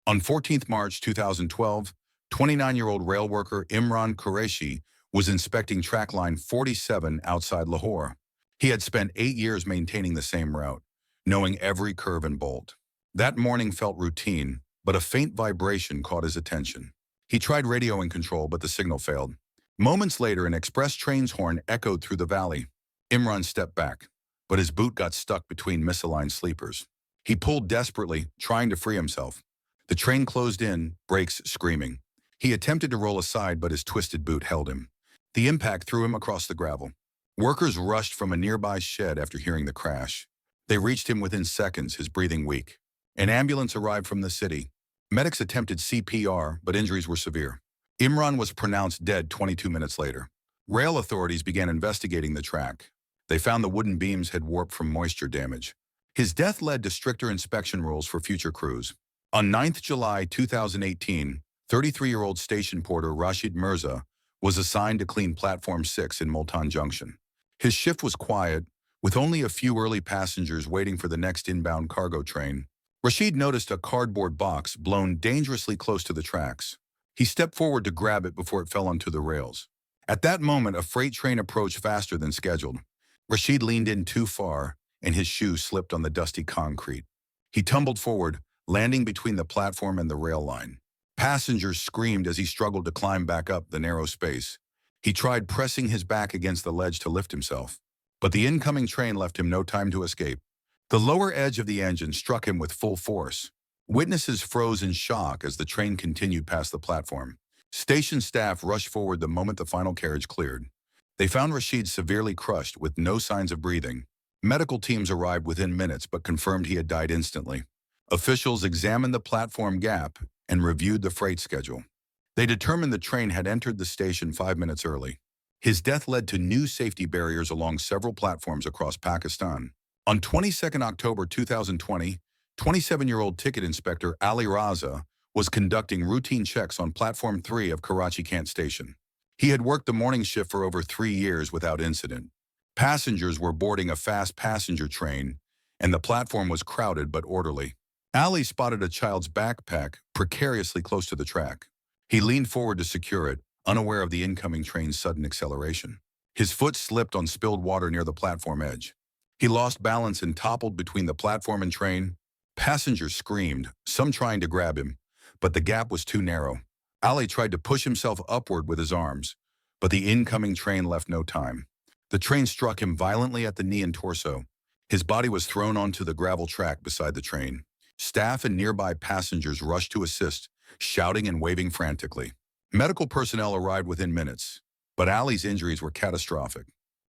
On 14th March 2012, 29-year-old rail worker Imran Qureshi was inspecting track line 47 outside Lahore. He had spent 8 years maintaining the same route, knowing every curve and bolt. That morning felt routine, but a faint vibration caught his attention. He tried radioing control, but the signal failed. Moments later, an express train's horn echoed through the valley. Imran stepped back, but his boot got stuck between misaligned sleepers. He pulled desperately, trying to free himself. The train closed in, brakes screaming. He attempted to roll aside, but his twisted boot held him. The impact threw him across the gravel. Workers rushed from a nearby shed after hearing the crash. They reached him within seconds, his breathing weak. An ambulance arrived from the city. Medics attempted CPR, but injuries were severe. Imran was pronounced dead 22 minutes later. Rail authorities began investigating the track. They found the wooden beams had warped from moisture damage. His death led to stricter inspection rules for future crews. On 9th July 2018, 33-year-old station porter Rashid Mirza was assigned to clean Platform 6 in Multan Junction. His shift was quiet, with only a few early passengers waiting for the next inbound cargo train. Rashid noticed a cardboard box blown dangerously close to the tracks. He stepped forward to grab it before it fell onto the rails. At that moment, a freight train approached faster than scheduled. Rashid leaned in too far, and his shoe slipped on the dusty concrete. He tumbled forward, landing between the platform and the rail line. Passengers screamed as he struggled to climb back up the narrow space. He tried pressing his back against the ledge to lift himself, but the incoming train left him no time to escape. The lower edge of the engine struck him with full force. Witnesses froze in shock as the train continued past the platform. Station staff rushed forward the moment the final carriage cleared. They found Rashid severely crushed with no signs of breathing. Medical teams arrived within minutes but confirmed he had died instantly. Officials examined the platform gap and reviewed the freight schedule. They determined the train had entered the station 5 minutes early. His death led to new safety barriers along several platforms across Pakistan. On 22 October 2020, 27-year-old ticket inspector Ali Raza was conducting routine checks on Platform 3 of Karachi Kant Station. He had worked the morning shift for over 3 years without incident. Passengers were boarding a fast passenger train, and the platform was crowded but orderly. Ali spotted a child's backpack precariously close to the track. He leaned forward to secure it, unaware of the incoming train's sudden acceleration. His foot slipped on spilled water near the platform edge. He lost balance and toppled between the platform and train. Passengers screamed, some trying to grab him, but the gap was too narrow. Ali tried to push himself upward with his arms, but the incoming train left no time. The train struck him violently at the knee and torso. His body was thrown onto the gravel track beside the train. Staff and nearby passengers rushed to assist, shouting and waving frantically. Medical personnel arrived within minutes, but Ali's injuries were catastrophic.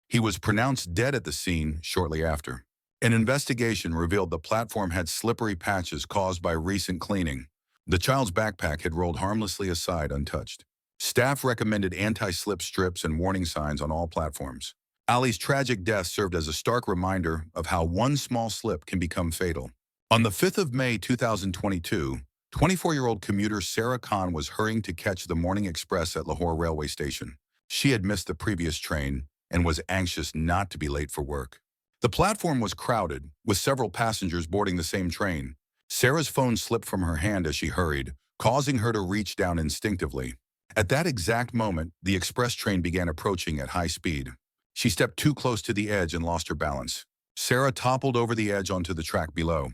He was pronounced dead at the scene shortly after. An investigation revealed the platform had slippery patches caused by recent cleaning. The child's backpack had rolled harmlessly aside untouched. Staff recommended anti-slip strips and warning signs on all platforms. Ali's tragic death served as a stark reminder of how one small slip can become fatal. On the 5th of May 2022, 24-year-old commuter Sarah Khan was hurrying to catch the morning express at Lahore railway station. She had missed the previous train and was anxious not to be late for work. The platform was crowded, with several passengers boarding the same train. Sarah's phone slipped from her hand as she hurried, causing her to reach down instinctively. At that exact moment, the express train began approaching at high speed. She stepped too close to the edge and lost her balance. Sarah toppled over the edge onto the track below.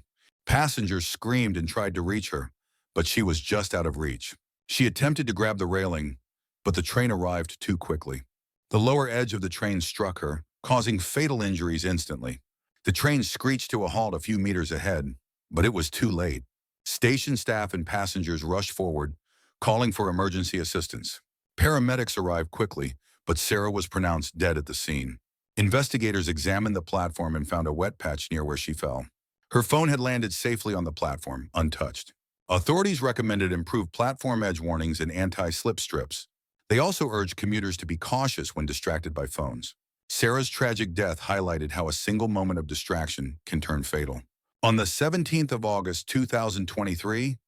Passengers screamed and tried to reach her, but she was just out of reach. She attempted to grab the railing, but the train arrived too quickly. The lower edge of the train struck her, causing fatal injuries instantly. The train screeched to a halt a few meters ahead, but it was too late. Station staff and passengers rushed forward, calling for emergency assistance. Paramedics arrived quickly, but Sarah was pronounced dead at the scene. Investigators examined the platform and found a wet patch near where she fell. Her phone had landed safely on the platform, untouched. Authorities recommended improved platform edge warnings and anti-slip strips. They also urged commuters to be cautious when distracted by phones. Sarah's tragic death highlighted how a single moment of distraction can turn fatal. On the 17th of August 2023,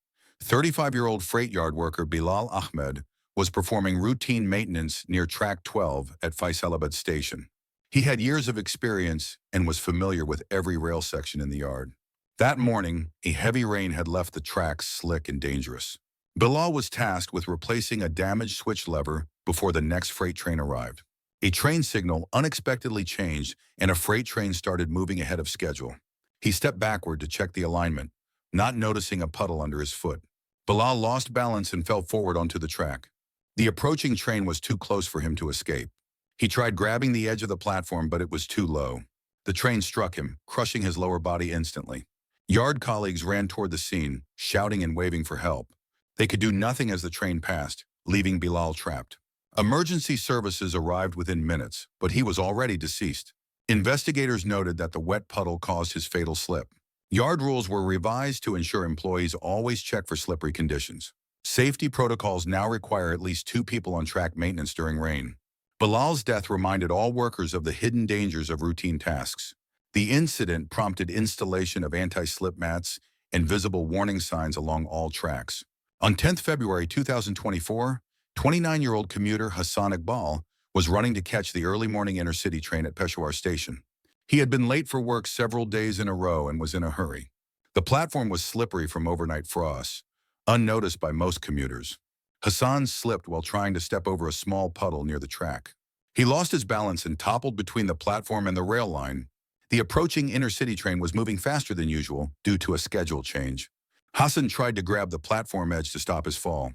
35-year-old freight yard worker Bilal Ahmed was performing routine maintenance near Track 12 at Faisalabad Station. He had years of experience and was familiar with every rail section in the yard. That morning, a heavy rain had left the tracks slick and dangerous. Bilal was tasked with replacing a damaged switch lever before the next freight train arrived. A train signal unexpectedly changed and a freight train started moving ahead of schedule. He stepped backward to check the alignment, not noticing a puddle under his foot. Bilal lost balance and fell forward onto the track. The approaching train was too close for him to escape. He tried grabbing the edge of the platform, but it was too low. The train struck him, crushing his lower body instantly. Yard colleagues ran toward the scene, shouting and waving for help. They could do nothing as the train passed, leaving Bilal trapped. Emergency services arrived within minutes, but he was already deceased. Investigators noted that the wet puddle caused his fatal slip. Yard rules were revised to ensure employees always check for slippery conditions. Safety protocols now require at least 2 people on track maintenance during rain. Bilal's death reminded all workers of the hidden dangers of routine tasks. The incident prompted installation of anti-slip mats and visible warning signs along all tracks. On 10th February 2024, 29-year-old commuter Hassan Iqbal was running to catch the early morning intercity train at Peshawar station. He had been late for work several days in a row and was in a hurry. The platform was slippery from overnight frost, unnoticed by most commuters. Hassan slipped while trying to step over a small puddle near the track. He lost his balance and toppled between the platform and the rail line. The approaching intercity train was moving faster than usual due to a schedule change. Hassan tried to grab the platform edge to stop his fall,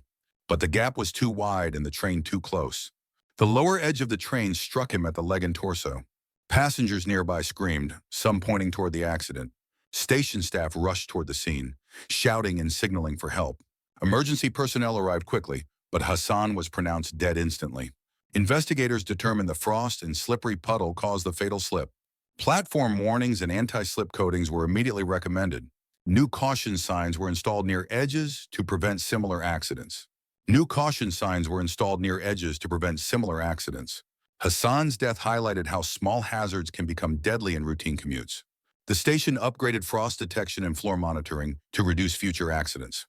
but the gap was too wide and the train too close. The lower edge of the train struck him at the leg and torso. Passengers nearby screamed, some pointing toward the accident. Station staff rushed toward the scene, shouting and signaling for help. Emergency personnel arrived quickly, but Hassan was pronounced dead instantly. Investigators determined the frost and slippery puddle caused the fatal slip. Platform warnings and anti-slip coatings were immediately recommended. New caution signs were installed near edges to prevent similar accidents. Hassan's death highlighted how small hazards can become deadly in routine commutes. The station upgraded frost detection and floor monitoring to reduce future accidents.